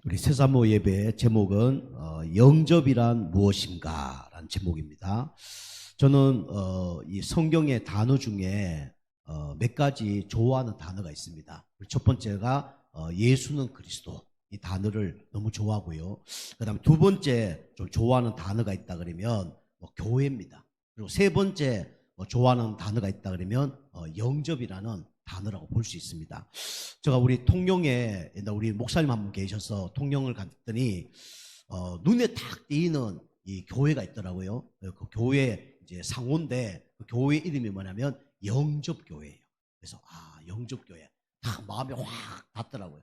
우리 새사모 예배 제목은 영접이란 무엇인가 라는 제목입니다. 저는 이 성경의 단어 중에 몇 가지 좋아하는 단어가 있습니다. 첫 번째가 예수는 그리스도, 이 단어를 너무 좋아하고요. 그 다음에 두 번째 좀 좋아하는 단어가 있다 그러면 교회입니다. 그리고 세 번째 좋아하는 단어가 있다 그러면 영접이라는 단어라고 볼 수 있습니다. 제가 우리 통영에 우리 목사님 한 분 계셔서 통영을 갔더니 눈에 탁 띄는 이 교회가 있더라고요. 그 교회 이제 상호인데 그 교회 이름이 뭐냐면 영접교회예요. 그래서 영접교회 다 마음에 확 닿더라고요.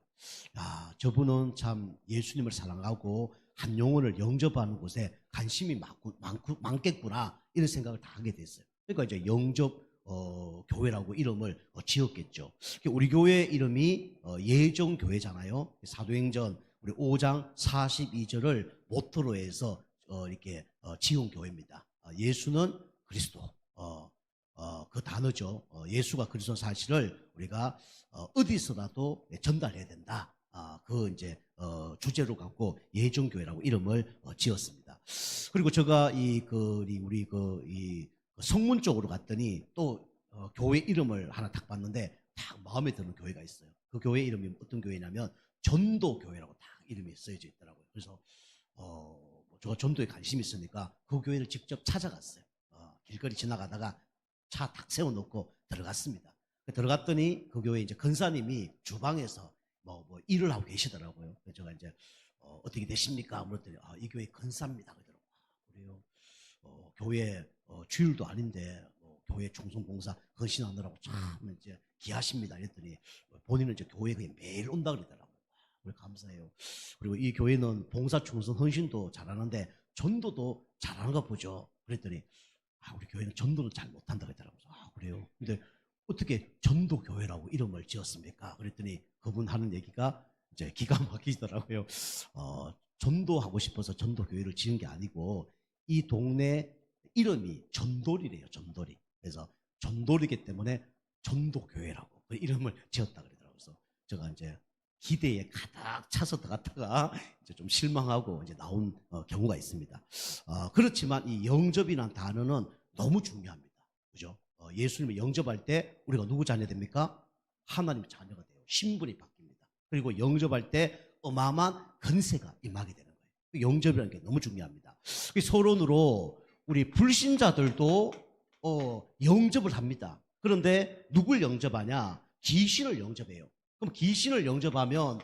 저분은 참 예수님을 사랑하고 한 영혼을 영접하는 곳에 관심이 많겠구나 이런 생각을 다 하게 됐어요. 그러니까 이제 영접 교회라고 이름을 지었겠죠. 우리 교회 이름이 예정교회잖아요. 사도행전 우리 5장 42절을 모토로 해서 이렇게 지은 교회입니다. 예수는 그리스도. 그 단어죠. 예수가 그리스도 사실을 우리가 어디서라도 전달해야 된다. 그 이제 주제로 갖고 예정교회라고 이름을 지었습니다. 그리고 제가 우리 성문 쪽으로 갔더니 또 교회 이름을 하나 딱 봤는데 딱 마음에 드는 교회가 있어요. 그 교회 이름이 어떤 교회냐면 전도교회라고 딱 이름이 쓰여져 있더라고요. 그래서 제가 전도에 관심이 있으니까 그 교회를 직접 찾아갔어요. 길거리 지나가다가 차 딱 세워놓고 들어갔습니다. 들어갔더니 그 교회 이제 권사님이 주방에서 뭐 일을 하고 계시더라고요. 그래서 제가 이제 어떻게 되십니까? 물었더니 이 교회 권사입니다. 그러더라고요. 그래요. 교회 주일도 아닌데 교회 충성봉사 헌신하느라고 참 이제 귀하십니다. 이랬더니 본인은 이제 교회 그냥 매일 온다 그러더라고요. 우리 감사해요. 그리고 이 교회는 봉사 충성 헌신도 잘하는데 전도도 잘하는가 보죠. 그랬더니 우리 교회는 전도는 잘 못한다 그러더라고요. 그래요. 근데 어떻게 전도교회라고 이름을 지었습니까? 그랬더니 그분 하는 얘기가 이제 기가 막히더라고요. 전도하고 싶어서 전도교회를 지은 게 아니고 이 동네 이름이 전돌이래요. 전돌이. 그래서 전돌이기 때문에 전도교회라고 그 이름을 지었다 그러더라고요. 그래서 제가 이제 기대에 가득 차서 들어갔다가 이제 좀 실망하고 이제 나온 경우가 있습니다. 그렇지만 이 영접이라는 단어는 너무 중요합니다. 그죠? 예수님을 영접할 때 우리가 누구 자녀 됩니까? 하나님의 자녀가 돼요. 신분이 바뀝니다. 그리고 영접할 때 어마어마한 권세가 임하게 되는 거예요. 영접이라는 게 너무 중요합니다. 서론으로 우리 불신자들도 영접을 합니다. 그런데 누굴 영접하냐? 귀신을 영접해요. 그럼 귀신을 영접하면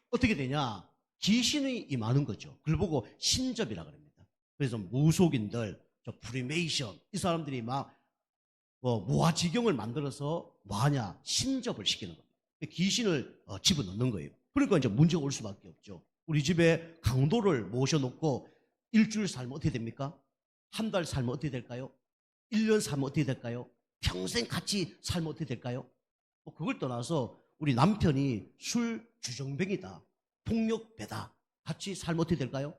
어떻게 되냐? 귀신이 임하는 거죠. 그걸 보고 신접이라고 합니다. 그래서 무속인들, 프리메이션 이 사람들이 막 무아지경을 만들어서 뭐하냐? 신접을 시키는 겁니다. 귀신을 집어넣는 거예요. 그러니까 이제 문제가 올 수밖에 없죠. 우리 집에 강도를 모셔놓고 일주일 살면 어떻게 됩니까? 한 달 살면 어떻게 될까요? 1년 살면 어떻게 될까요? 평생 같이 살면 어떻게 될까요? 그걸 떠나서 우리 남편이 술 주정뱅이다, 폭력배다, 같이 살면 어떻게 될까요?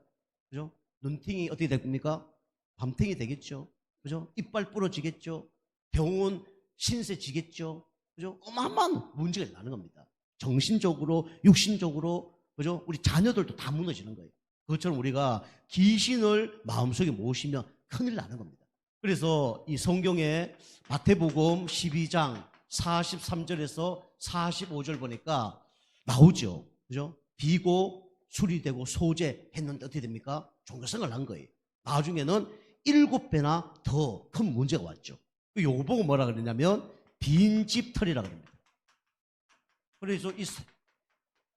그죠? 눈팅이 어떻게 될 겁니까? 밤탱이 되겠죠. 그죠? 이빨 부러지겠죠. 병원 신세 지겠죠. 그죠? 어마어마한 문제가 나는 겁니다. 정신적으로, 육신적으로, 그죠? 우리 자녀들도 다 무너지는 거예요. 그것처럼 우리가 귀신을 마음속에 모시면 큰일 나는 겁니다. 그래서 이 성경에 마태복음 12장 43절에서 45절 보니까 나오죠. 그죠? 비고 술이 되고 소재했는데 어떻게 됩니까? 종교생활을 한 거예요. 나중에는 7배나 더 큰 문제가 왔죠. 요거 보고 뭐라 그러냐면 빈집털이라고 합니다. 그래서 이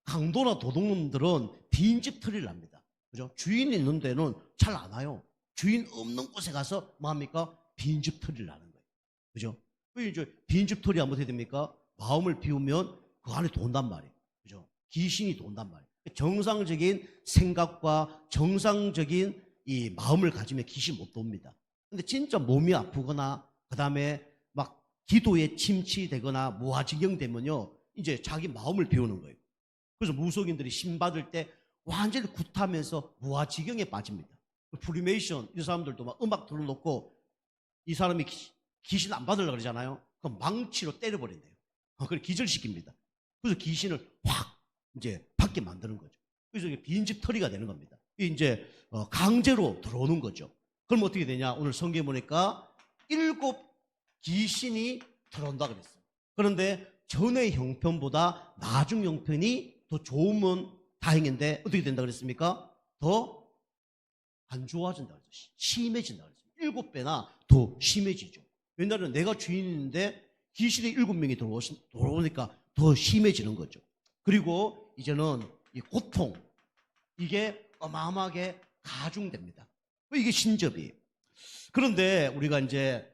강도나 도둑놈들은 빈집털이를 합니다. 그죠? 주인이 있는 데는 잘 안 와요. 주인 없는 곳에 가서 뭐합니까? 빈집털이를 하는 거예요. 그죠? 이제 빈집털이 하면 어떻게 됩니까? 마음을 비우면 그 안에 돈단 말이에요. 그죠? 귀신이 돈단 말이에요. 정상적인 생각과 정상적인 이 마음을 가지면 귀신 못 돕니다. 근데 진짜 몸이 아프거나 그 다음에 막 기도에 침체되거나 무아지경 되면요 이제 자기 마음을 비우는 거예요. 그래서 무속인들이 신 받을 때 완전히 굿하면서 무아지경에 빠집니다. 프리메이션 이 사람들도 막 음악 틀어놓고 이 사람이 귀신 안 받으려고 그러잖아요. 그럼 망치로 때려버린대요. 그걸 기절시킵니다. 그래서 귀신을 확 이제 받게 만드는 거죠. 그래서 이게 빈집털이가 되는 겁니다. 이게 이제 강제로 들어오는 거죠. 그럼 어떻게 되냐? 오늘 성경에 보니까 7 귀신이 들어온다 그랬어요. 그런데 전의 형편보다 나중 형편이 더 좋으면 다행인데 어떻게 된다 그랬습니까? 더 안 좋아진다 그랬어요. 심해진다 그랬어요. 7배나 더 심해지죠. 옛날에는 내가 주인인데 귀신이 7명이 들어오니까 더 심해지는 거죠. 그리고 이제는 이 고통, 이게 어마어마하게 가중됩니다. 이게 신접이에요. 그런데 우리가 이제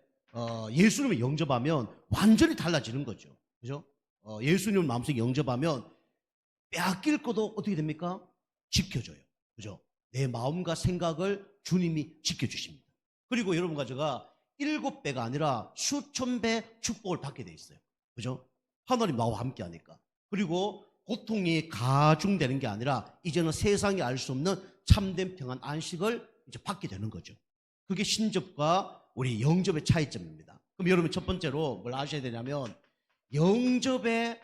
예수님을 영접하면 완전히 달라지는 거죠. 그죠? 예수님을 마음속에 영접하면 빼앗길 것도 어떻게 됩니까? 지켜줘요. 그죠? 내 마음과 생각을 주님이 지켜주십니다. 그리고 여러분과 제가 7배가 아니라 수천 배 축복을 받게 돼 있어요. 그죠? 하나님 나와 함께 하니까. 그리고 고통이 가중되는 게 아니라 이제는 세상이 알 수 없는 참된 평안 안식을 이제 받게 되는 거죠. 그게 신접과 우리 영접의 차이점입니다. 그럼 여러분 첫 번째로 뭘 아셔야 되냐면 영접의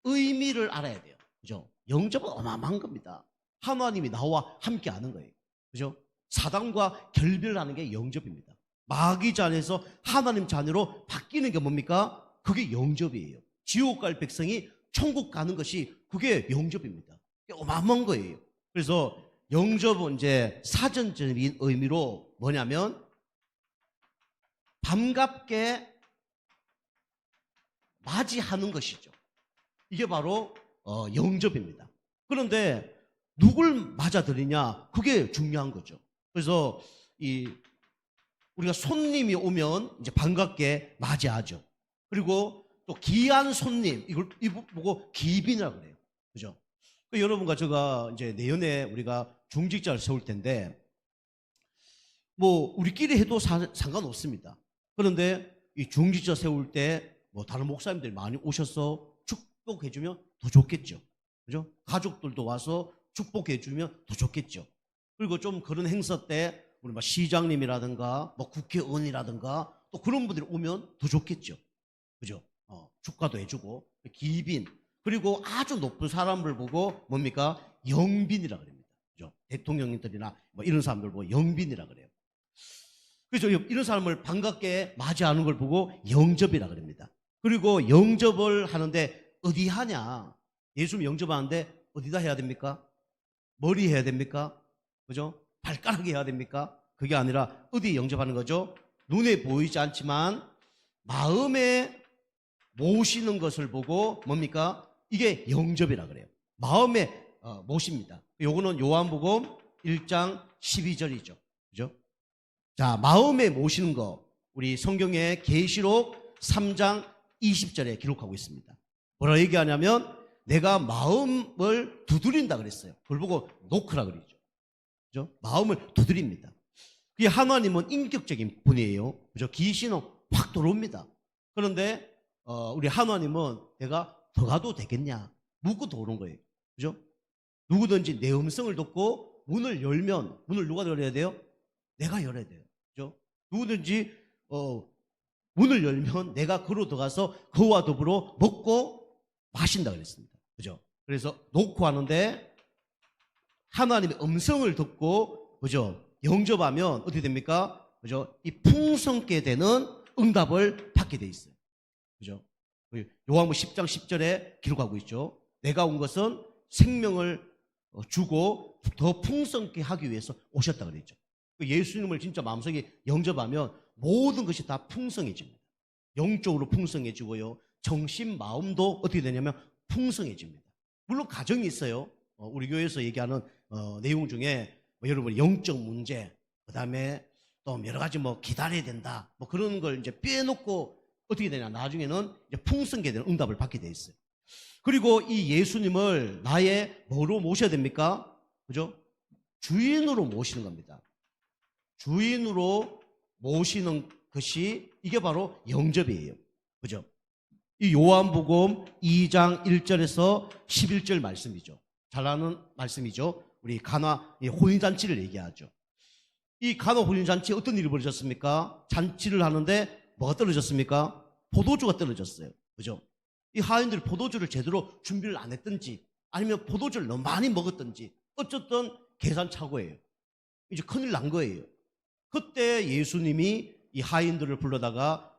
의미를 알아야 돼요. 그죠? 영접은 어마어마한 겁니다. 하나님이 나와 함께 하는 거예요. 그죠? 사단과 결별하는 게 영접입니다. 마귀 자녀에서 하나님 자녀로 바뀌는 게 뭡니까? 그게 영접이에요. 지옥 갈 백성이 천국 가는 것이 그게 영접입니다. 어마어마한 거예요. 그래서 영접은 이제 사전적인 의미로 뭐냐면 반갑게 맞이하는 것이죠. 이게 바로 영접입니다. 그런데 누굴 맞아들이냐, 그게 중요한 거죠. 그래서 우리가 손님이 오면 이제 반갑게 맞이하죠. 그리고 또 귀한 손님, 이걸 보고 귀빈이라고 그래요. 그죠? 여러분과 제가 이제 내년에 우리가 중직자를 세울 텐데, 뭐 우리끼리 해도 상관없습니다. 그런데 이 중직자 세울 때 뭐 다른 목사님들이 많이 오셔서 축복해주면 더 좋겠죠. 그죠? 가족들도 와서 축복해주면 더 좋겠죠. 그리고 좀 그런 행사 때 우리 막 시장님이라든가 뭐 국회의원이라든가 또 그런 분들이 오면 더 좋겠죠. 그죠? 축하도 해주고 기빈, 그리고 아주 높은 사람을 보고 뭡니까? 영빈이라 그럽니다. 그죠? 대통령들이나 뭐 이런 사람들 보고 영빈이라 그래요. 그래서 이런 사람을 반갑게 맞이하는 걸 보고 영접이라 그럽니다. 그리고 영접을 하는데 어디 하냐? 예수님 영접하는데 어디다 해야 됩니까? 머리 해야 됩니까? 그죠? 발가락에 해야 됩니까? 그게 아니라 어디 영접하는 거죠? 눈에 보이지 않지만 마음에 모시는 것을 보고 뭡니까? 이게 영접이라 그래요. 마음에 모십니다. 요거는 요한복음 1장 12절이죠. 그죠? 자, 마음에 모시는 거 우리 성경의 계시록 3장 20절에 기록하고 있습니다. 뭐라 얘기하냐면 내가 마음을 두드린다 그랬어요. 그걸 보고 노크라 그러죠. 그죠? 마음을 두드립니다. 그게 하나님은 인격적인 분이에요. 그죠? 귀신은 확 들어옵니다. 그런데 우리 하나님은 내가 더 가도 되겠냐? 묻고 들어오는 거예요. 그죠? 누구든지 내 음성을 듣고 문을 열면 문을 누가 열어야 돼요? 내가 열어야 돼요. 그죠? 누구든지 문을 열면 내가 그로 들어가서 그와 더불어 먹고 마신다 그랬습니다. 그죠? 그래서 놓고 하는데 하나님의 음성을 듣고 그죠? 영접하면 어떻게 됩니까? 그죠? 이 풍성케 되는 응답을 받게 돼 있어요. 그죠? 요한복음 10장 10절에 기록하고 있죠. 내가 온 것은 생명을 주고 더 풍성케 하기 위해서 오셨다 그랬죠. 예수님을 진짜 마음속에 영접하면 모든 것이 다 풍성해집니다. 영적으로 풍성해지고요. 정신, 마음도 어떻게 되냐면 풍성해집니다. 물론 가정이 있어요. 우리 교회에서 얘기하는 내용 중에 뭐 여러분 영적 문제, 그 다음에 또 여러 가지 뭐 기다려야 된다, 뭐 그런 걸 이제 빼놓고 어떻게 되냐, 나중에는 이제 풍성하게 되는 응답을 받게 돼 있어요. 그리고 이 예수님을 나의 뭐로 모셔야 됩니까? 그죠? 주인으로 모시는 겁니다. 주인으로 모시는 것이 이게 바로 영접이에요. 그죠? 이 요한복음 2장 1절에서 11절 말씀이죠. 잘 아는 말씀이죠. 우리 가나 혼인잔치를 얘기하죠. 이 가나 혼인잔치에 어떤 일이 벌어졌습니까? 잔치를 하는데 뭐가 떨어졌습니까? 포도주가 떨어졌어요. 그죠? 이 하인들이 포도주를 제대로 준비를 안 했든지 아니면 포도주를 너무 많이 먹었든지 어쨌든 계산착오예요. 이제 큰일 난 거예요. 그때 예수님이 이 하인들을 불러다가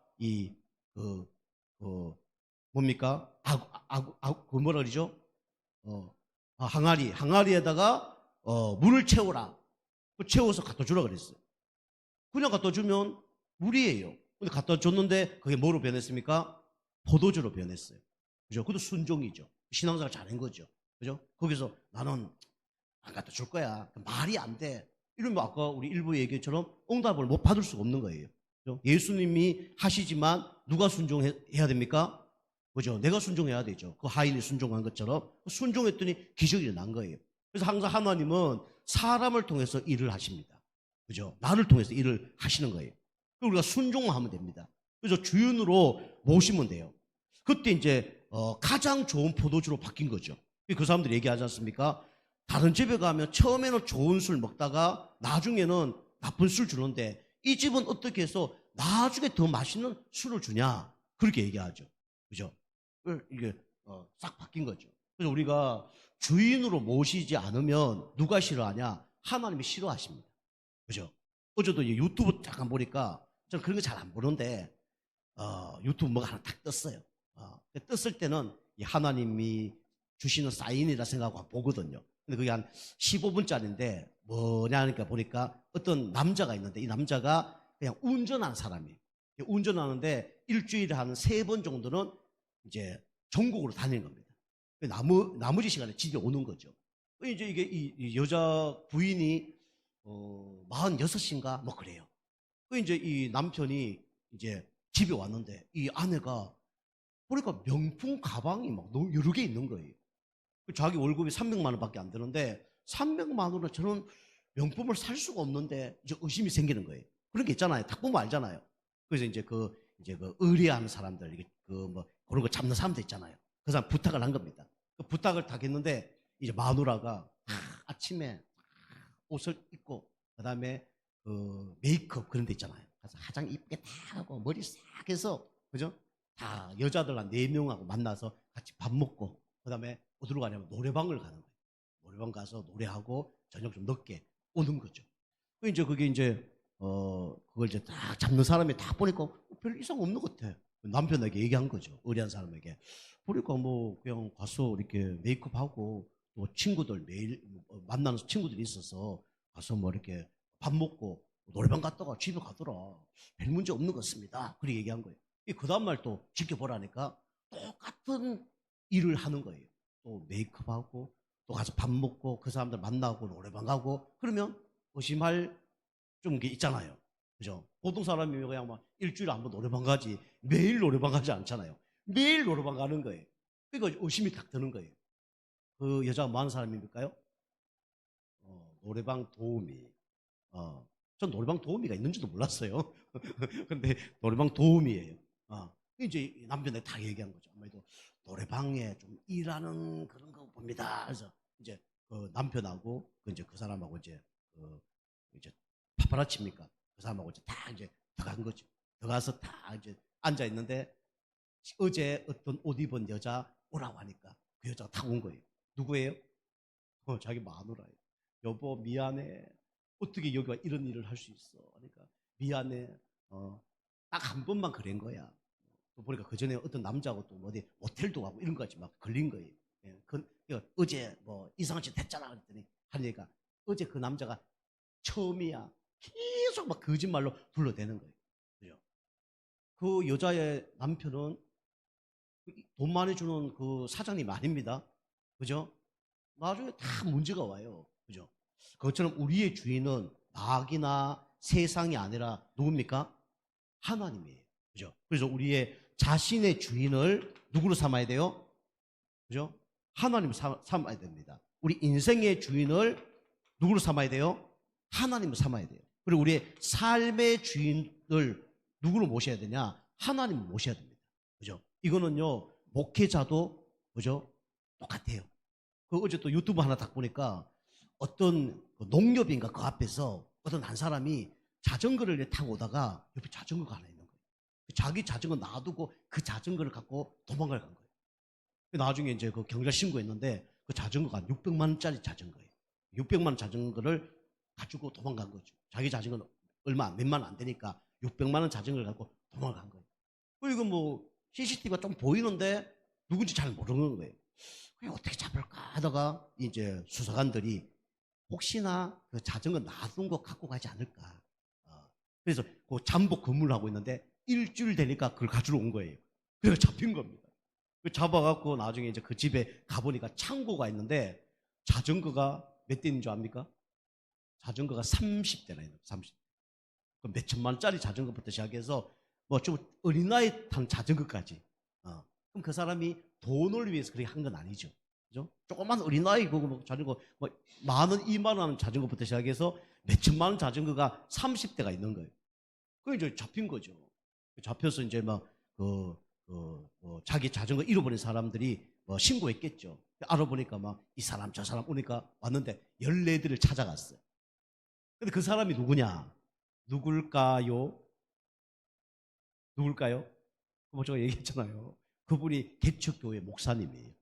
그, 뭡니까? 그 뭐라 그러죠? 항아리에다가 물을 채워라. 채워서 갖다 주라 그랬어요. 그냥 갖다 주면 물이에요. 근데 갖다 줬는데 그게 뭐로 변했습니까? 포도주로 변했어요. 그죠? 그것도 순종이죠. 신앙생활 잘한 거죠. 그죠? 거기서 나는 안 갖다 줄 거야. 말이 안 돼. 이러면 아까 우리 일부 얘기처럼 응답을 못 받을 수가 없는 거예요. 그죠? 예수님이 하시지만 누가 순종해야 됩니까? 그죠? 내가 순종해야 되죠. 그 하인이 순종한 것처럼 순종했더니 기적이 일어난 거예요. 그래서 항상 하나님은 사람을 통해서 일을 하십니다. 그죠? 나를 통해서 일을 하시는 거예요. 우리가 순종하면 됩니다. 그래서 주인으로 모시면 돼요. 그때 이제 가장 좋은 포도주로 바뀐 거죠. 그 사람들이 얘기하지 않습니까? 다른 집에 가면 처음에는 좋은 술 먹다가 나중에는 나쁜 술 주는데 이 집은 어떻게 해서 나중에 더 맛있는 술을 주냐? 그렇게 얘기하죠. 그죠? 이게 싹 바뀐 거죠. 그래서 우리가 주인으로 모시지 않으면 누가 싫어하냐? 하나님이 싫어하십니다. 그죠? 어제도 유튜브 잠깐 보니까 저는 그런 거 잘 안 보는데 유튜브 뭐가 하나 딱 떴어요. 떴을 때는 이 하나님이 주시는 사인이라 생각하고 보거든요. 근데 그게 한 15분짜리인데 뭐냐 하니까 보니까 어떤 남자가 있는데 이 남자가 그냥 운전하는 사람이에요. 운전하는데 일주일에 한 3번 정도는 이제 전국으로 다니는 겁니다. 나머지 시간에 집에 오는 거죠. 이제 이게 이 여자 부인이 46인가 뭐 그래요. 이제 이 남편이 이제 집에 왔는데 이 아내가 보니까 명품 가방이 막 여러 개 있는 거예요. 자기 월급이 300만 원밖에 안 되는데 300만 원은 저는 명품을 살 수가 없는데 이제 의심이 생기는 거예요. 그런 게 있잖아요. 딱 보면 알잖아요. 그래서 이제 그 의뢰하는 사람들, 이게 그런 거 잡는 사람들 있잖아요. 그 사람 부탁을 한 겁니다. 그 부탁을 다 했는데 이제 마누라가 아침에 옷을 입고 그다음에 그 메이크업 그런 데 있잖아요. 그래서 화장 이쁘게 다 하고 머리 싹 해서 그죠? 다 여자들 한 4명하고 만나서 같이 밥 먹고 그다음에 어디로 가냐면 노래방을 가는 거예요. 노래방 가서 노래하고 저녁 좀 늦게 오는 거죠. 그게 이제 그걸 이제 딱 잡는 사람이 딱 보니까 별 이상 없는 것 같아. 남편에게 얘기한 거죠. 의뢰한 사람에게. 보니까 뭐 그냥 가서 이렇게 메이크업하고 또 친구들 매일 만나는 친구들이 있어서 가서 뭐 이렇게 밥 먹고 노래방 갔다가 집에 가더라. 별 문제 없는 것 같습니다. 그렇게 얘기한 거예요. 그 다음날 또 지켜보라니까 똑같은 일을 하는 거예요. 또 메이크업하고 또 가서 밥 먹고 그 사람들 만나고 노래방 가고 그러면 의심할 좀 게 있잖아요. 그죠? 보통 사람이 그냥 막 일주일에 한 번 노래방 가지 매일 노래방 가지 않잖아요. 매일 노래방 가는 거예요. 그러니까 의심이 딱 드는 거예요. 그 여자가 뭐 하는 사람입니까요? 노래방 도우미. 전 노래방 도우미가 있는지도 몰랐어요. 근데 노래방 도우미예요. 이제 남편한테 다 얘기한 거죠. 아무래도 노래방에 좀 일하는 그런 거 봅니다. 그래서 이제 그 남편하고 이제 그 사람하고 이제 파파라치입니까? 그 사람하고 이제 다 이제 들어간 거죠. 들어가서 다 이제 앉아 있는데 어제 어떤 옷 입은 여자 오라고 하니까 그 여자가 다 온 거예요. 누구예요? 자기 마누라예요. 여보 미안해. 어떻게 여기 와 이런 일을 할 수 있어? 그러니까 미안해. 딱 한 번만 그런 거야. 또 보니까 그 전에 어떤 남자하고 또 어디 모텔도 가고 이런 거지 막 걸린 거예요. 예, 어제 뭐 이상한 짓 했잖아 그랬더니 하니까 어제 그 남자가 처음이야. 계속 막 거짓말로 둘러대는 거예요. 그죠? 그 여자의 남편은 돈 많이 주는 그 사장님 아닙니다. 그죠? 나중에 다 문제가 와요. 그죠? 그것처럼 우리의 주인은 낙이나 세상이 아니라 누굽니까? 하나님이에요. 그죠? 그래서 우리의 자신의 주인을 누구로 삼아야 돼요? 그죠? 하나님 삼아야 됩니다. 우리 인생의 주인을 누구로 삼아야 돼요? 하나님을 삼아야 돼요. 그리고 우리의 삶의 주인을 누구로 모셔야 되냐? 하나님을 모셔야 됩니다. 그죠? 이거는요, 목회자도, 그죠? 똑같아요. 어제 또 유튜브 하나 딱 보니까 어떤 농협인가 그 앞에서 어떤 한 사람이 자전거를 타고 오다가 옆에 자전거가 하나 있는 거예요. 자기 자전거 놔두고 그 자전거를 갖고 도망갈 간 거예요. 나중에 이제 그 경찰 신고했는데 그 자전거가 600만 원짜리 자전거예요. 600만 원 자전거를 가지고 도망간 거죠. 자기 자전거는 얼마 몇만 원 안 되니까 600만 원 자전거를 갖고 도망간 거예요. 이거 뭐 CCTV가 좀 보이는데 누군지 잘 모르는 거예요. 그냥 어떻게 잡을까 하다가 이제 수사관들이 혹시나 그 자전거 놔둔 거 갖고 가지 않을까. 그래서 그 잠복 근무를 하고 있는데 일주일 되니까 그걸 가지러 온 거예요. 그래서 잡힌 겁니다. 잡아갖고 나중에 이제 그 집에 가보니까 창고가 있는데 자전거가 몇 대인 줄 압니까? 자전거가 30대나 있는 거예요. 30대. 몇 천만 원짜리 자전거부터 시작해서 뭐 좀 어린아이 탄 자전거까지. 그럼 그 사람이 돈을 위해서 그렇게 한 건 아니죠. 그죠? 조그만 어린아이 그거 뭐 자전거 뭐 10,000원, 20,000원 하는 자전거부터 시작해서 몇 천만 원 자전거가 30대가 있는 거예요. 그 이제 잡힌 거죠. 잡혀서 이제 막 자기 자전거 잃어버린 사람들이 신고했겠죠. 알아보니까 막 이 사람 저 사람 오니까 왔는데 14대를 찾아갔어요. 근데 그 사람이 누구냐? 누굴까요? 누굴까요? 뭐 제가 얘기했잖아요. 그분이 개척교회 목사님이에요.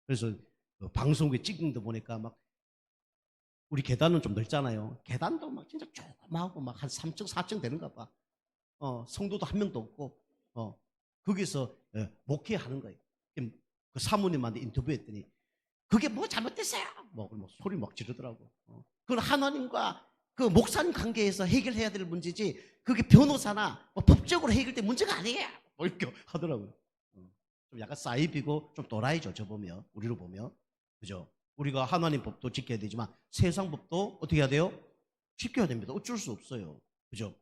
그래서 방송국에 찍은 거 보니까 막 우리 계단은 좀 넓잖아요. 계단도 막 진짜 조그마하고 막 한 3층, 4층 되는가 봐. 성도도 한 명도 없고, 거기서 목회하는 거예요. 그 사모님한테 인터뷰했더니 그게 뭐 잘못됐어요? 뭐 소리 막 지르더라고. 그건 하나님과 그 목사님 관계에서 해결해야 될 문제지 그게 변호사나 뭐 법적으로 해결될 문제가 아니에요. 뭐 이렇게 하더라고요. 좀 약간 사이비고 좀 또라이죠. 저 보면 우리로 보면 그죠? 우리가 하나님 법도 지켜야 되지만 세상 법도 어떻게 해야 돼요? 지켜야 됩니다. 어쩔 수 없어요. 그죠?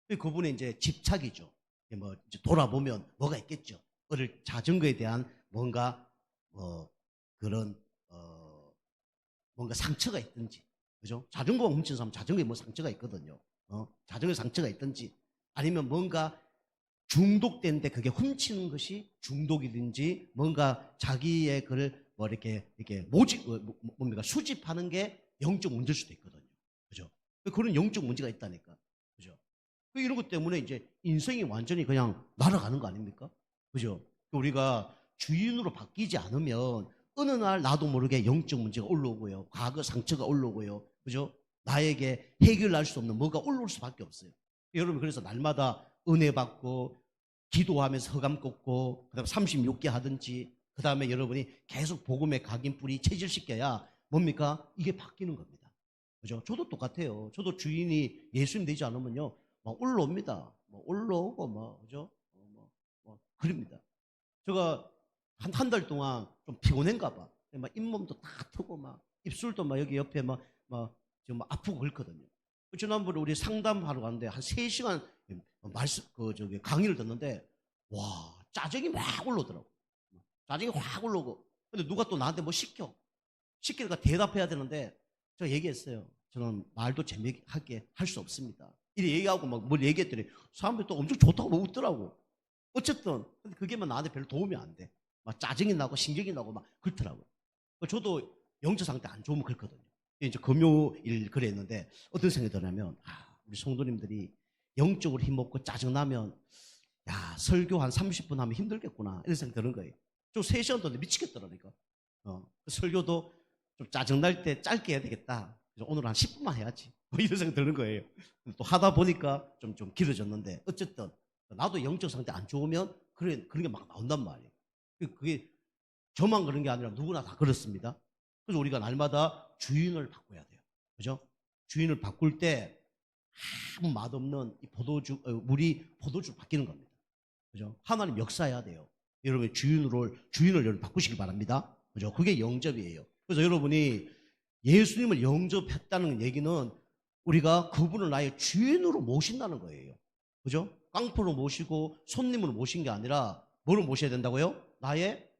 그분의 이제 집착이죠. 뭐 이제 돌아보면 뭐가 있겠죠. 어릴 자전거에 대한 뭔가 그런 뭔가 상처가 있든지, 그죠? 자전거가 훔친 사람 자전거에 뭐 상처가 있거든요. 자전거에 상처가 있든지 아니면 뭔가 중독된데 그게 훔치는 것이 중독이든지 뭔가 자기의 그를 뭐 이렇게 뭡니까 수집하는 게 영적 문제일 수도 있거든요. 그죠? 그런 영적 문제가 있다니까. 그죠? 이런 것 때문에 이제 인생이 완전히 그냥 날아가는 거 아닙니까? 그죠? 우리가 주인으로 바뀌지 않으면 어느 날 나도 모르게 영적 문제가 올라오고요. 과거 상처가 올라오고요. 그죠? 나에게 해결할 수 없는 뭐가 올라올 수밖에 없어요. 여러분 그래서 날마다 은혜 받고 기도하면서 허감 꽂고 그다음에 36개 하든지 그다음에 여러분이 계속 복음의 각인뿌리 체질시켜야 뭡니까? 이게 바뀌는 겁니다. 그죠? 저도 똑같아요. 저도 주인이 예수님 되지 않으면요. 막 올라옵니다. 올라오고 그죠? 그럽니다. 제가 한 달 동안 좀 피곤한가 봐. 막 잇몸도 다 트고 막 입술도 막 여기 옆에 지금 아프고 그렇거든요. 지난번에 우리 상담하러 갔는데 한 3시간 강의를 듣는데 와 짜증이 막 올라오더라고. 짜증이 확 올라오고. 근데 누가 또 나한테 뭐 시키니까 대답해야 되는데 제가 얘기했어요. 저는 말도 재미있게 할 수 없습니다. 이렇게 얘기하고 막 뭘 얘기했더니 사람들이 또 엄청 좋다고 막 웃더라고. 어쨌든 근데 그게 막 나한테 별로 도움이 안 돼. 막 짜증이 나고 신경이 나고 막 그렇더라고요. 저도 영적 상태 안 좋으면 그렇거든요. 이제 금요일 그랬는데 어떤 생각이 드냐면 우리 성도님들이 영적으로 힘없고 짜증나면 야 설교 한 30분 하면 힘들겠구나 이런 생각이 드는 거예요. 좀 3시간 동안 미치겠더라니까. 설교도 좀 짜증날 때 짧게 해야 되겠다. 그래서 오늘 한 10분만 해야지. 뭐 이런 생각이 드는 거예요. 또 하다 보니까 좀 길어졌는데 어쨌든 나도 영적 상태 안 좋으면 그런 게 막 나온단 말이에요. 그게 저만 그런 게 아니라 누구나 다 그렇습니다. 그래서 우리가 날마다 주인을 바꿔야 돼요. 그죠? 주인을 바꿀 때 아무 맛없는 이 물이 포도주로 바뀌는 겁니다. 그죠? 하나님 역사해야 돼요. 여러분 주인을 여러분 바꾸시기 바랍니다. 그죠? 그게 영접이에요. 그래서 여러분이 예수님을 영접했다는 얘기는 우리가 그분을 나의 주인으로 모신다는 거예요. 그죠? 깡패로 모시고 손님으로 모신 게 아니라 뭐로 모셔야 된다고요? 나의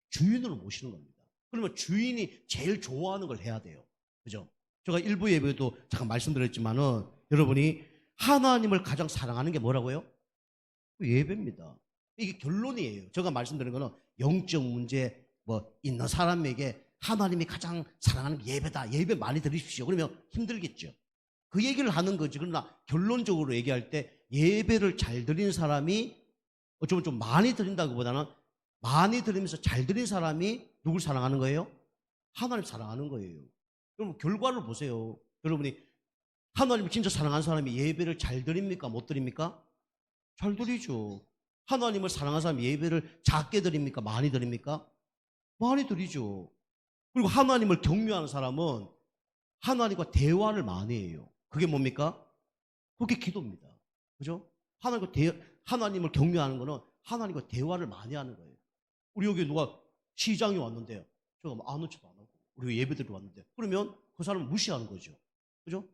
주인으로 모시는 겁니다. 그러면 주인이 제일 좋아하는 걸 해야 돼요. 그죠? 제가 일부 예배도 잠깐 말씀드렸지만은 여러분이 하나님을 가장 사랑하는 게 뭐라고요? 예배입니다. 이게 결론이에요. 제가 말씀드린 거는 영적 문제 있는 사람에게 하나님이 가장 사랑하는 게 예배다. 예배 많이 드리십시오. 그러면 힘들겠죠. 그 얘기를 하는 거지. 그러나 결론적으로 얘기할 때 예배를 잘 드리는 사람이 어쩌면 좀 많이 드린다기보다는 많이 드리면서 잘 드린 사람이 누굴 사랑하는 거예요? 하나님 사랑하는 거예요. 여러분 결과를 보세요. 여러분이 하나님을 진짜 사랑하는 사람이 예배를 잘 드립니까? 못 드립니까? 잘 드리죠. 하나님을 사랑하는 사람이 예배를 작게 드립니까? 많이 드립니까? 많이 드리죠. 그리고 하나님을 경외하는 사람은 하나님과 대화를 많이 해요. 그게 뭡니까? 그게 기도입니다. 그죠? 하나님을 경외하는 거는 하나님과 대화를 많이 하는 거예요. 우리 여기 누가 시장이 왔는데 제가 아는 척도 안 하고 우리 예배드리러 왔는데 그러면 그 사람을 무시하는 거죠. 그죠?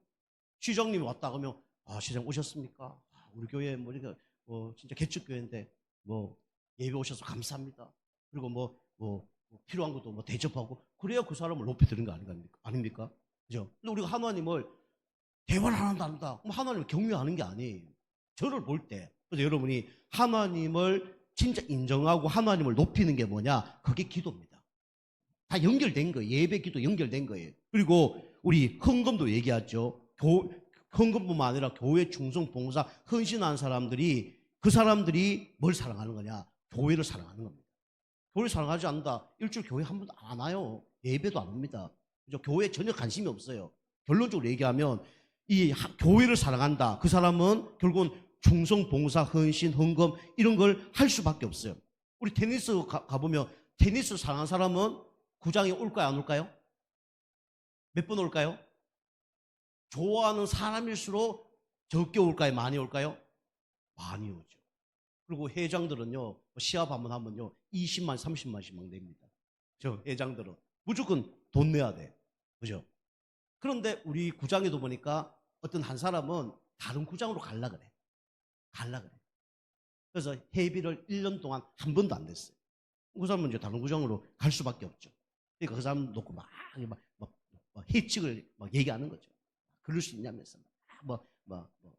시장님이 왔다 그러면 시장 오셨습니까? 우리 교회 진짜 개척교회인데 예배 오셔서 감사합니다. 그리고 필요한 것도 대접하고 그래야 그 사람을 높여드리는 거 아닙니까? 그죠? 근데 우리가 하나님을 대화를 안 한다. 그럼 하나님을 경외하는 게 아니에요. 저를 볼 때. 그래서 여러분이 하나님을 진짜 인정하고 하나님을 높이는 게 뭐냐? 그게 기도입니다. 다 연결된 거예요. 예배 기도 연결된 거예요. 그리고 우리 헌금도 얘기하죠. 헌금뿐만 아니라 교회 충성, 봉사, 헌신한 사람들이 그 사람들이 뭘 사랑하는 거냐? 교회를 사랑하는 겁니다. 교회를 사랑하지 않는다. 일주일 교회 한 번도 안 와요. 예배도 안 옵니다. 그죠? 교회에 전혀 관심이 없어요. 결론적으로 얘기하면 이 교회를 사랑한다. 그 사람은 결국은 충성, 봉사, 헌신, 헌금 이런 걸 할 수밖에 없어요. 우리 테니스 가보면 테니스 사랑하는 사람은 구장에 올까요? 안 올까요? 몇 번 올까요? 좋아하는 사람일수록 적게 올까요? 많이 올까요? 많이 오죠. 그리고 회장들은요, 시합 한번 하면요, 20만, 30만씩 막 냅니다. 저 회장들은. 무조건 돈 내야 돼. 그죠? 그런데 우리 구장에도 보니까 어떤 한 사람은 다른 구장으로 갈라 그래. 그래서 회비를 1년 동안 한 번도 안 냈어요. 그 사람은 이제 다른 구장으로 갈 수밖에 없죠. 그러니까 그 사람 놓고 막 해칙을 막 얘기하는 거죠. 그럴 수 있냐면서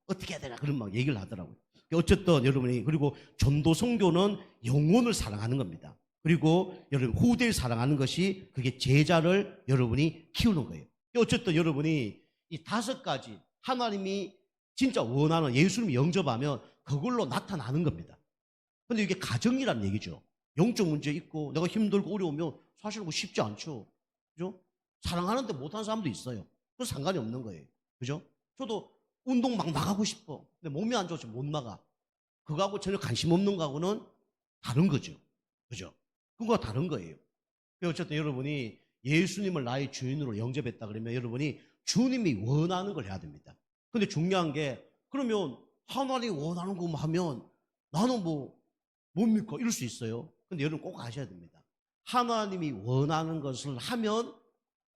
어떻게 해야 되나 그런 막 얘기를 하더라고요. 어쨌든 여러분이 그리고 전도 선교는 영혼을 사랑하는 겁니다. 그리고 여러분 후대를 사랑하는 것이 그게 제자를 여러분이 키우는 거예요. 어쨌든 여러분이 이 5가지 하나님이 진짜 원하는 예수님을 영접하면 그걸로 나타나는 겁니다. 근데 이게 가정이란 얘기죠. 영적 문제 있고 내가 힘들고 어려우면 사실 쉽지 않죠. 그죠? 사랑하는데 못하는 사람도 있어요. 그 상관이 없는 거예요. 그죠? 저도 운동 막 나가고 싶어. 근데 몸이 안 좋아서 못 나가. 그거하고 전혀 관심 없는 거하고는 다른 거죠. 그죠? 그거가 다른 거예요. 어쨌든 여러분이 예수님을 나의 주인으로 영접했다 그러면 여러분이 주님이 원하는 걸 해야 됩니다. 근데 중요한 게 그러면 하나님이 원하는 거 하면 나는 뭡니까? 이럴 수 있어요. 근데 여러분 꼭 아셔야 됩니다. 하나님이 원하는 것을 하면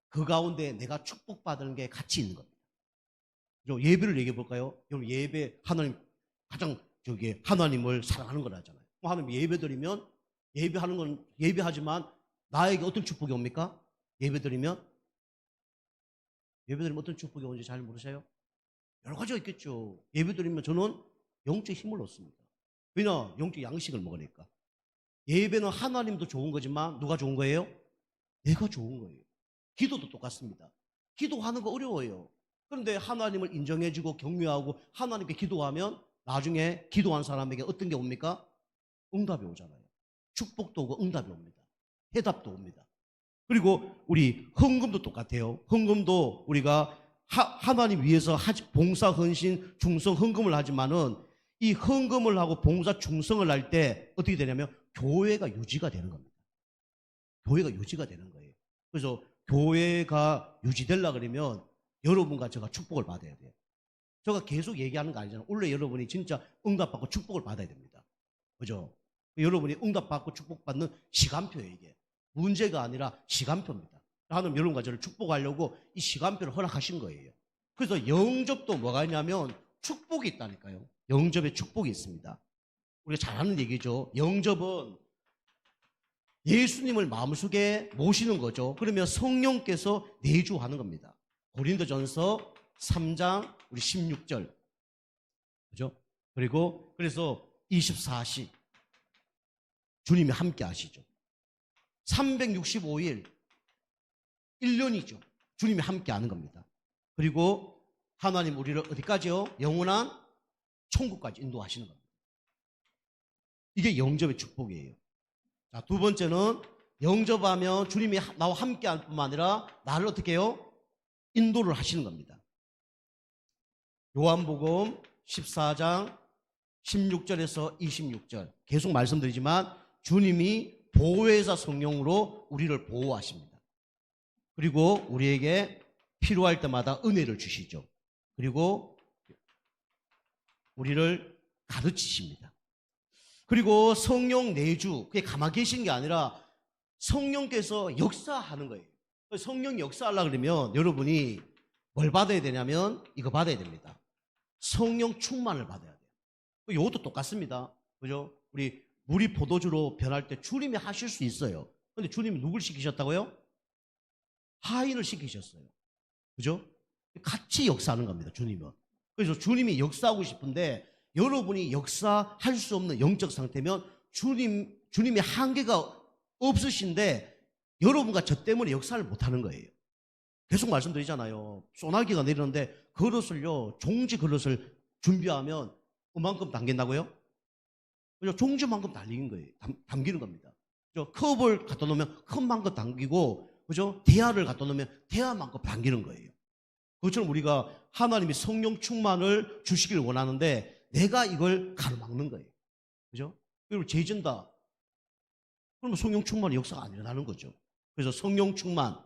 그 가운데 내가 축복받는 게 같이 있는 겁니다. 예배를 얘기해 볼까요? 여러분 예배 하나님 가장 하나님을 사랑하는 거라잖아요. 하나님 예배 드리면 예배하는 건 예배하지만 나에게 어떤 축복이 옵니까? 예배 드리면 어떤 축복이 오는지 잘 모르세요? 여러 가지가 있겠죠. 예배 드리면 저는 영적 힘을 얻습니다. 왜냐? 영적 양식을 먹으니까. 예배는 하나님도 좋은 거지만 누가 좋은 거예요? 내가 좋은 거예요. 기도도 똑같습니다. 기도하는 거 어려워요. 그런데 하나님을 인정해주고 경외하고 하나님께 기도하면 나중에 기도한 사람에게 어떤 게 옵니까? 응답이 오잖아요. 축복도 오고 응답이 옵니다. 해답도 옵니다. 그리고 우리 헌금도 똑같아요. 헌금도 우리가 하나님 위해서 봉사, 헌신, 충성, 헌금을 하지만은 이 헌금을 하고 봉사, 충성을 할 때 어떻게 되냐면 교회가 유지가 되는 겁니다. 교회가 유지가 되는 거예요. 그래서 교회가 유지되려고 그러면 여러분과 제가 축복을 받아야 돼요. 제가 계속 얘기하는 거 아니잖아요. 원래 여러분이 진짜 응답받고 축복을 받아야 됩니다. 그죠? 여러분이 응답받고 축복받는 시간표예요, 이게. 문제가 아니라 시간표입니다. 하나님 여러분과 저를 축복하려고 이 시간표를 허락하신 거예요. 그래서 영접도 뭐가 있냐면 축복이 있다니까요. 영접에 축복이 있습니다. 우리가 잘 아는 얘기죠. 영접은 예수님을 마음속에 모시는 거죠. 그러면 성령께서 내주하는 겁니다. 고린도전서 3장 우리 16절. 그죠? 그리고 그래서 24시 주님이 함께 하시죠. 365일 1년이죠. 주님이 함께 하는 겁니다. 그리고 하나님 우리를 어디까지요? 영원한 천국까지 인도하시는 겁니다. 이게 영접의 축복이에요. 자, 두 번째는 영접하면 주님이 나와 함께 할 뿐만 아니라 나를 어떻게 해요? 인도를 하시는 겁니다. 요한복음 14장 16절에서 26절 계속 말씀드리지만 주님이 보혜사 성령으로 우리를 보호하십니다. 그리고 우리에게 필요할 때마다 은혜를 주시죠. 그리고 우리를 가르치십니다. 그리고 성령 내주, 그게 가만히 계신 게 아니라 성령께서 역사하는 거예요. 성령이 역사하려고 그러면 여러분이 뭘 받아야 되냐면 이거 받아야 됩니다. 성령 충만을 받아야 돼요. 이것도 똑같습니다. 그죠? 우리 물이 포도주로 변할 때 주님이 하실 수 있어요. 근데 주님이 누굴 시키셨다고요? 하인을 시키셨어요. 그죠? 같이 역사하는 겁니다, 주님은. 그래서 주님이 역사하고 싶은데 여러분이 역사할 수 없는 영적 상태면 주님의 한계가 없으신데 여러분과 저 때문에 역사를 못하는 거예요. 계속 말씀드리잖아요. 소나기가 내리는데 그릇을요, 종지 그릇을 준비하면 그만큼 담긴다고요? 그죠? 종지만큼 달리는 거예요. 담기는 겁니다. 그죠? 컵을 갖다 놓으면 컵만큼 담기고, 그죠? 대야를 갖다 놓으면 대야만큼 담기는 거예요. 그것처럼 우리가 하나님이 성령 충만을 주시길 원하는데 내가 이걸 가로막는 거예요. 그죠? 그리고 죄진다. 그러면 성령 충만의 역사가 안 일어나는 거죠. 그래서 성령 충만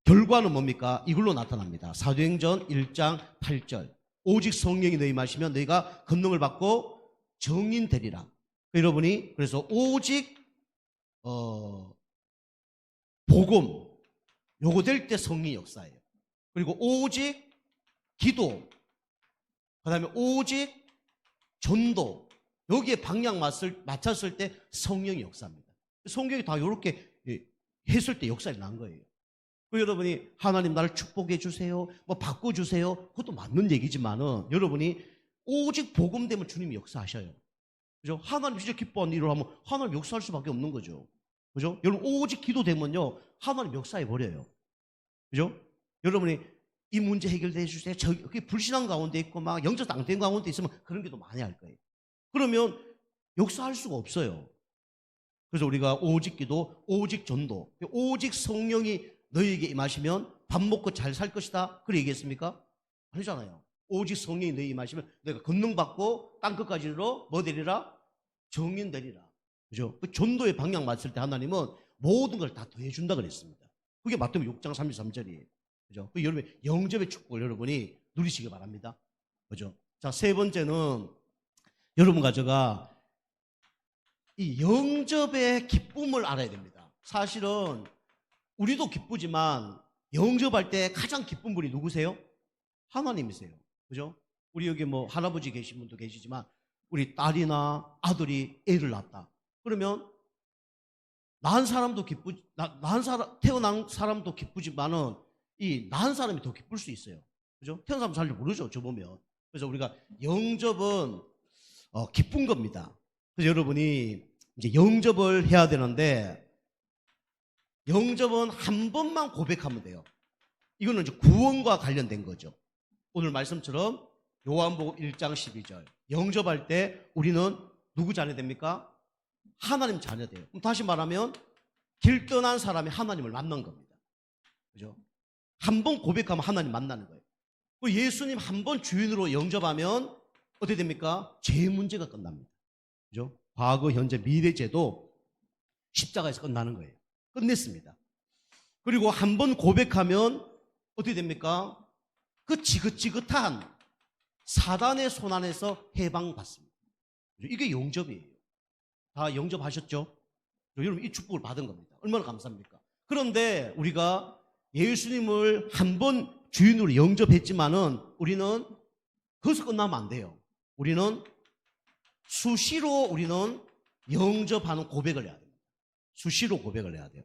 결과는 뭡니까? 이걸로 나타납니다. 사도행전 1장 8절. 오직 성령이 너희 마시면 너희가 권능을 받고 정인 되리라. 여러분이 그래서 오직 복음 요거 될 때 성령의 역사예요. 그리고 오직 기도, 그 다음에 오직 전도, 여기에 방향 맞췄을 때 성령의 역사입니다. 성경이 다 이렇게 했을 때 역사가 난 거예요. 여러분이 하나님 나를 축복해 주세요, 뭐 바꿔주세요, 그것도 맞는 얘기지만은 여러분이 오직 복음 되면 주님이 역사하셔요. 그죠? 하나님 진짜 기뻐하는 일을 하면 하나님 역사할 수밖에 없는 거죠. 그죠? 여러분 오직 기도 되면요 하나님 역사해 버려요. 그죠? 여러분이 이 문제 해결해 주세요. 그게 불신앙 가운데 있고 막 영적 당된 가운데 있으면 그런 게 더 많이 할 거예요. 그러면 역사할 수가 없어요. 그래서 우리가 오직 기도, 오직 전도, 오직 성령이 너희에게 임하시면 밥 먹고 잘 살 것이다. 그래 얘기했습니까? 아니잖아요. 오직 성령이 너희에게 임하시면 내가 권능 받고 땅끝까지 이르러 뭐 되리라? 정인 되리라. 그죠? 그 전도의 방향 맞을 때 하나님은 모든 걸 다 더해준다 그랬습니다. 그게 마태복음 6장 33절이에요. 그죠? 그 여러분 영접의 축복을 여러분이 누리시기 바랍니다. 그죠? 자, 세 번째는 여러분과 제가 이 영접의 기쁨을 알아야 됩니다. 사실은 우리도 기쁘지만 영접할 때 가장 기쁜 분이 누구세요? 하나님이세요. 그죠? 우리 여기 뭐 할아버지 계신 분도 계시지만 우리 딸이나 아들이 애를 낳았다. 그러면 낳은 사람도 태어난 사람도 기쁘지만은 이 낳은 사람이 더 기쁠 수 있어요. 그죠? 태어난 사람 잘 모르죠, 저 보면. 그래서 우리가 영접은 기쁜 겁니다. 그래서 여러분이 이제 영접을 해야 되는데 영접은 한 번만 고백하면 돼요. 이거는 이제 구원과 관련된 거죠. 오늘 말씀처럼 요한복음 1장 12절 영접할 때 우리는 누구 자녀 됩니까? 하나님 자녀 돼요. 그럼 다시 말하면 길 떠난 사람이 하나님을 만난 겁니다. 그죠? 한 번 고백하면 하나님 만나는 거예요. 예수님 한 번 주인으로 영접하면 어떻게 됩니까? 죄 문제가 끝납니다. 그죠? 과거, 현재, 미래 죄도 십자가에서 끝나는 거예요. 끝냈습니다. 그리고 한 번 고백하면 어떻게 됩니까? 그 지긋지긋한 사단의 손안에서 해방받습니다. 이게 영접이에요. 다 영접하셨죠? 여러분 이 축복을 받은 겁니다. 얼마나 감사합니까? 그런데 우리가 예수님을 한 번 주인으로 영접했지만은 우리는 거기서 끝나면 안 돼요. 우리는 수시로 우리는 영접하는 고백을 해야 됩니다. 수시로 고백을 해야 돼요.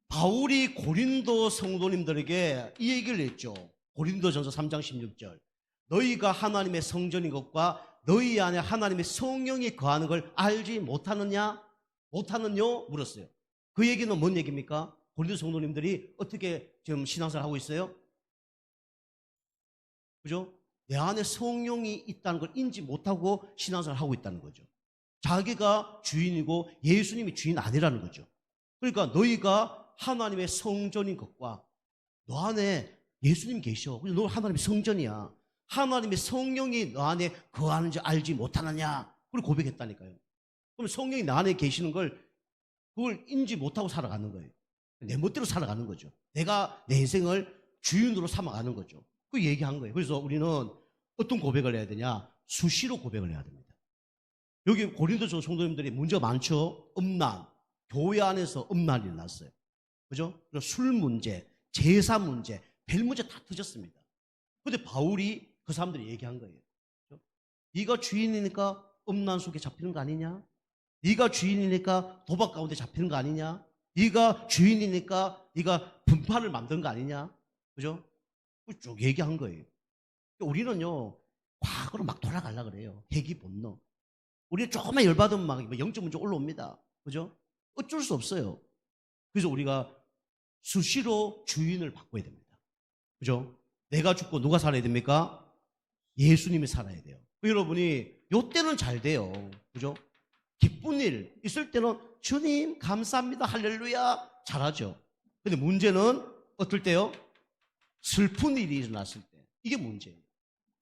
바울이 고린도 성도님들에게 이 얘기를 했죠. 고린도전서 3장 16절 너희가 하나님의 성전인 것과 너희 안에 하나님의 성령이 거하는 걸 알지 못하느냐? 못하느뇨? 물었어요. 그 얘기는 뭔 얘기입니까? 고린도 성도님들이 어떻게 지금 신앙생활 하고 있어요? 그죠? 내 안에 성령이 있다는 걸 인지 못하고 신앙생활 하고 있다는 거죠. 자기가 주인이고 예수님이 주인 아니라는 거죠. 그러니까 너희가 하나님의 성전인 것과 너 안에 예수님 계셔. 너 하나님의 성전이야. 하나님의 성령이 너 안에 거하는지 알지 못하느냐. 그걸 고백했다니까요. 그럼 성령이 나 안에 계시는 걸 그걸 인지 못하고 살아가는 거예요. 내 멋대로 살아가는 거죠. 내가 내 인생을 주인으로 삼아가는 거죠. 그 얘기한 거예요. 그래서 우리는 어떤 고백을 해야 되냐? 수시로 고백을 해야 됩니다. 여기 고린도서 성도님들이 문제가 많죠. 음란, 교회 안에서 음란이 일어났어요. 그죠? 술 문제, 제사 문제, 별 문제 다 터졌습니다. 근데 바울이 그 사람들이 얘기한 거예요. 그죠? 네가 주인이니까 음란 속에 잡히는 거 아니냐? 네가 주인이니까 도박 가운데 잡히는 거 아니냐? 네가 주인이니까 네가 분파를 만든 거 아니냐? 그죠? 쭉 얘기한 거예요. 우리는요, 과거로 막 돌아가려고 그래요. 회귀 본능. 우리 조금만 열받으면 막 영적 문제 올라옵니다. 그죠? 어쩔 수 없어요. 그래서 우리가 수시로 주인을 바꿔야 됩니다. 그죠? 내가 죽고 누가 살아야 됩니까? 예수님이 살아야 돼요. 여러분이 요때는 잘 돼요. 그죠? 기쁜 일 있을 때는 주님 감사합니다 할렐루야 잘하죠. 근데 문제는 어떨 때요? 슬픈 일이 일어났을 때 이게 문제예요.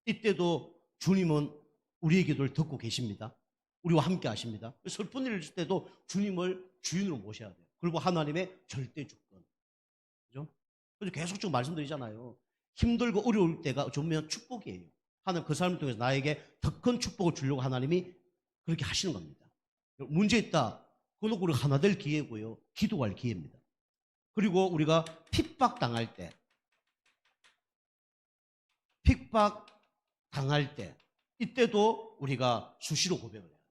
이때도 주님은 우리의 기도를 듣고 계십니다. 우리와 함께 하십니다. 슬픈 일이 있을 때도 주님을 주인으로 모셔야 돼요. 그리고 하나님의 절대 주권. 그죠? 그래서 계속 좀 말씀드리잖아요. 힘들고 어려울 때가 좋으면 축복이에요. 하나님 그 사람을 통해서 나에게 더 큰 축복을 주려고 하나님이 그렇게 하시는 겁니다. 문제 있다. 그건 우리가 하나 될 기회고요. 기도할 기회입니다. 그리고 우리가 핍박 당할 때, 이때도 우리가 수시로 고백을 해야 돼요.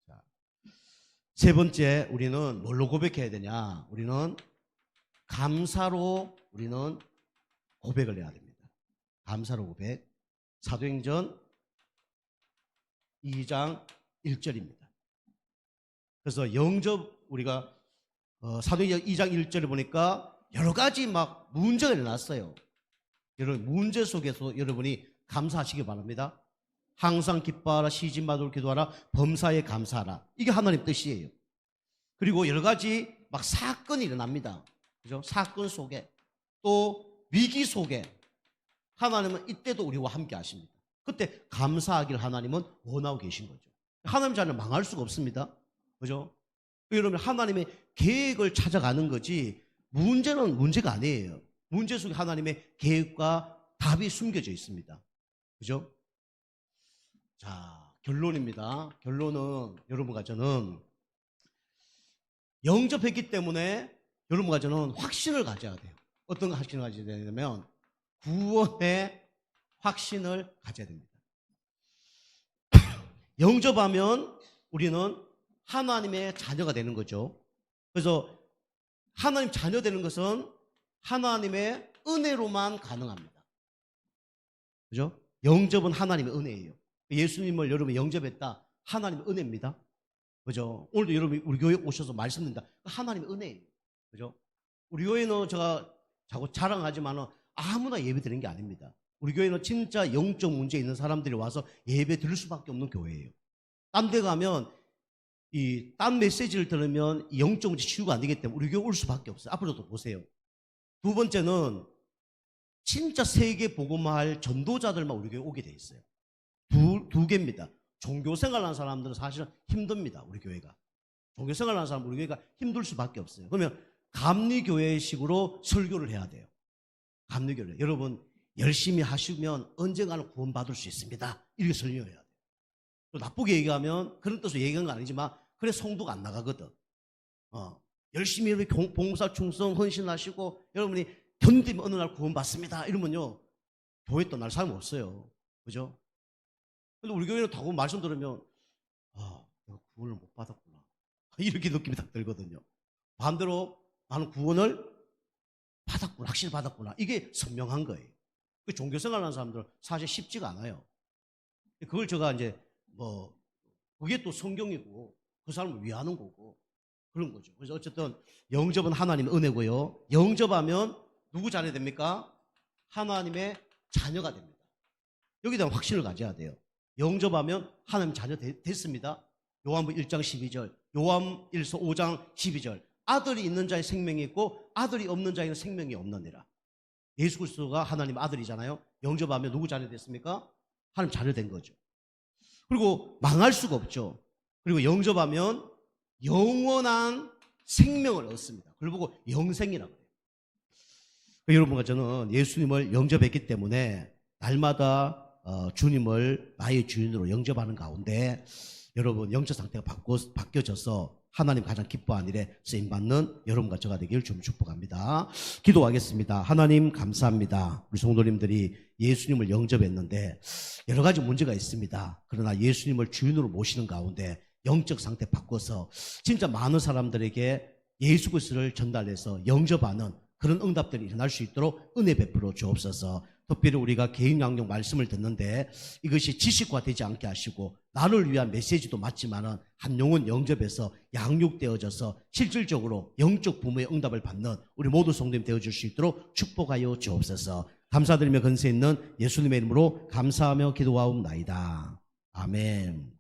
자, 세 번째, 우리는 뭘로 고백해야 되냐? 우리는 감사로 우리는 고백을 해야 됩니다. 감사로 고백. 사도행전 2장 1절입니다. 그래서 영접 우리가 사도행전 2장 1절을 보니까 여러 가지 막 문제가 일어났어요. 여러분 문제 속에서 여러분이 감사하시기 바랍니다. 항상 기뻐하라, 시진마도록 기도하라, 범사에 감사하라. 이게 하나님 뜻이에요. 그리고 여러 가지 막 사건이 일어납니다. 그죠? 사건 속에 또 위기 속에 하나님은 이때도 우리와 함께 하십니다. 그때 감사하기를 하나님은 원하고 계신 거죠. 하나님 자는 망할 수가 없습니다. 그죠? 여러분 하나님의 계획을 찾아가는 거지 문제는 문제가 아니에요. 문제 속에 하나님의 계획과 답이 숨겨져 있습니다. 그죠? 자, 결론입니다. 결론은 여러분과 저는 영접했기 때문에 여러분과 저는 확신을 가져야 돼요. 어떤 확신을 가져야 되냐면 구원의 확신을 가져야 됩니다. 영접하면 우리는 하나님의 자녀가 되는 거죠. 그래서 하나님 자녀 되는 것은 하나님의 은혜로만 가능합니다. 그죠? 영접은 하나님의 은혜예요. 예수님을 여러분 영접했다. 하나님의 은혜입니다. 그죠? 오늘도 여러분 우리 교회 오셔서 말씀드린다. 하나님의 은혜예요. 그죠? 우리 교회는 제가 자꾸 자랑하지만 아무나 예배 드리는 게 아닙니다. 우리 교회는 진짜 영적 문제 있는 사람들이 와서 예배 드릴 수밖에 없는 교회예요. 딴 데 가면 딴 메시지를 들으면 영적 문제 치유가 안 되기 때문에 우리 교회 올 수밖에 없어요. 앞으로도 보세요. 두 번째는 진짜 세계 복음화할 전도자들만 우리 교회 오게 돼 있어요. 두 개입니다. 종교 생활하는 사람들은 사실은 힘듭니다. 우리 교회가. 종교 생활하는 사람 우리 교회가 힘들 수밖에 없어요. 그러면 감리교회식으로 설교를 해야 돼요. 감리교회. 여러분 열심히 하시면 언젠가는 구원받을 수 있습니다. 이렇게 설명해야 돼요. 또 나쁘게 얘기하면 그런 뜻으로 얘기한 건 아니지만 그래 성도가 안 나가거든. 열심히 이렇게 봉사 충성 헌신하시고 여러분이 견디면 어느 날 구원받습니다. 이러면요 교회 떠날 사람이 없어요. 그죠? 근데 우리 교회는 다고 말씀 들으면 내가 구원을 못 받았구나 이렇게 느낌이 딱 들거든요. 반대로 나는 구원을 받았구나, 확실히 받았구나. 이게 선명한 거예요. 종교생활 하는 사람들은 사실 쉽지가 않아요. 그걸 제가 이제 그게 또 성경이고 그 사람을 위하는 거고 그런 거죠. 그래서 어쨌든 영접은 하나님의 은혜고요. 영접하면 누구 자녀 됩니까? 하나님의 자녀가 됩니다. 여기에 대한 확신을 가져야 돼요. 영접하면 하나님 자녀 됐습니다. 요한복음 1장 12절, 요한일서 5장 12절. 아들이 있는 자의 생명이 있고 아들이 없는 자에는 생명이 없느니라. 예수 그리스도가 하나님 아들이잖아요. 영접하면 누구 자녀 됐습니까? 하나님 자녀 된 거죠. 그리고 망할 수가 없죠. 그리고 영접하면 영원한 생명을 얻습니다. 그걸 보고 영생이라고 해요. 여러분과 저는 예수님을 영접했기 때문에 날마다 주님을 나의 주인으로 영접하는 가운데 여러분 영적 상태가 바뀌어져서 하나님 가장 기뻐하는 일에 쓰임받는 여러분과 저가 되길 좀 축복합니다. 기도하겠습니다. 하나님 감사합니다. 우리 성도님들이 예수님을 영접했는데 여러 가지 문제가 있습니다. 그러나 예수님을 주인으로 모시는 가운데 영적 상태 바꿔서 진짜 많은 사람들에게 예수 그리스도를 전달해서 영접하는 그런 응답들이 일어날 수 있도록 은혜 베풀어 주옵소서. 특별히 우리가 개인 양육 말씀을 듣는데 이것이 지식화 되지 않게 하시고 나를 위한 메시지도 맞지만은 한 영혼 영접해서 양육되어져서 실질적으로 영적 부모의 응답을 받는 우리 모두 성도님 되어줄 수 있도록 축복하여 주옵소서. 감사드리며 근세 있는 예수님의 이름으로 감사하며 기도하옵나이다. 아멘.